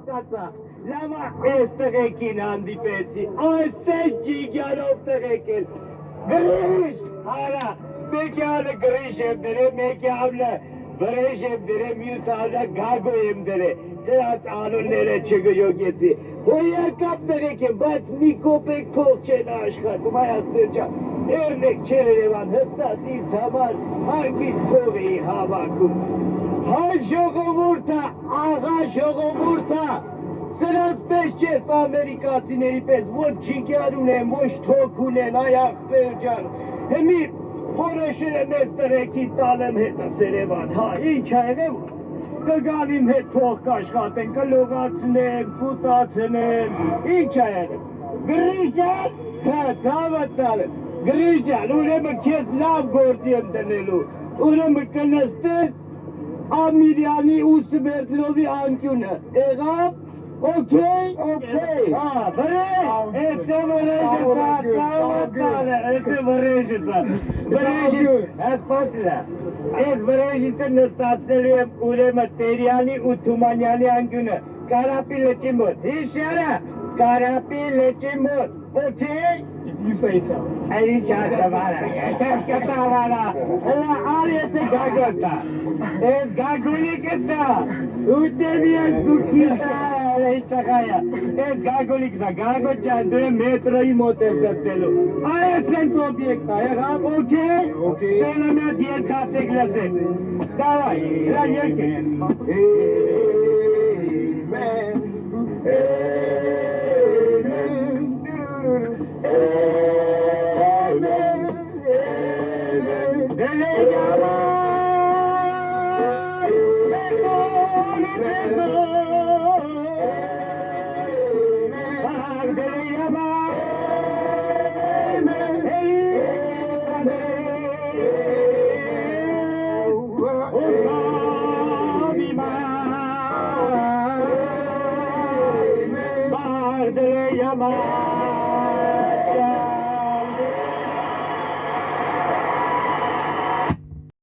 հասկացա, լավա ես տղեկին հանդիպեցի, այսես ջիգյանով տղեկ էլ, գրիշ, հարա, մեկի անը գրիշ եմ դրե, մեկի անը վրեժ եմ դրե, մյուս անը գագո եմ դրե, սրանց անունները չգյոգեցի, հոյակապ տղեկ եմ, բայց մի կոպեկ փող չեն աշխատում, այասներ ճան, երնեք չեր երևան, հստատ ինձ համար, հարկիս փող էի հավաքում, հայ ժողովուրդը, աղա ժողովուրդը, սրանց պես չես ամերիկացիների պես, ոչ ջիգյան ունեն, ոչ թոք ունեն, այ աղբեր ջան, հեմի որոշել եմ ես տղեկին տանեմ հետս երևան, հա, ինչ ա եղև, կգան իմ հետ փող կաշխատեն, կլողացնեմ, կուտացնեմ, ինչ ա եղև, գրիշ ջան, հա, ցավը տալեմ, գրիշ ջան, ուրեմն քեզ լավ գործի եմ դնելու, ուրեմն կնստես, Ամիրյանի ու Սմերդլովի անկյունը, եղավ, օքեյ, հա, վրեժ, էստե վրեժը տա, ես պասիլա, ես վրեժիցը նստացնելու եմ ուրեմն Տերյանի ու Թումանյանի անկյունը, Կարապի լճի մոտ, հիշյարա, Կարապի լճի մոտ, օքեյ, You say so. Aí já trabalha, já trabalha. Ela olha esse gagota. É gagolik da. O devia suquita, ela está caia. É gagolik da gagota de metro e motel telo. Aí sento objecta, é rap, ok? Ok. Ela me dia café glacé. Давай, la yeke. Yama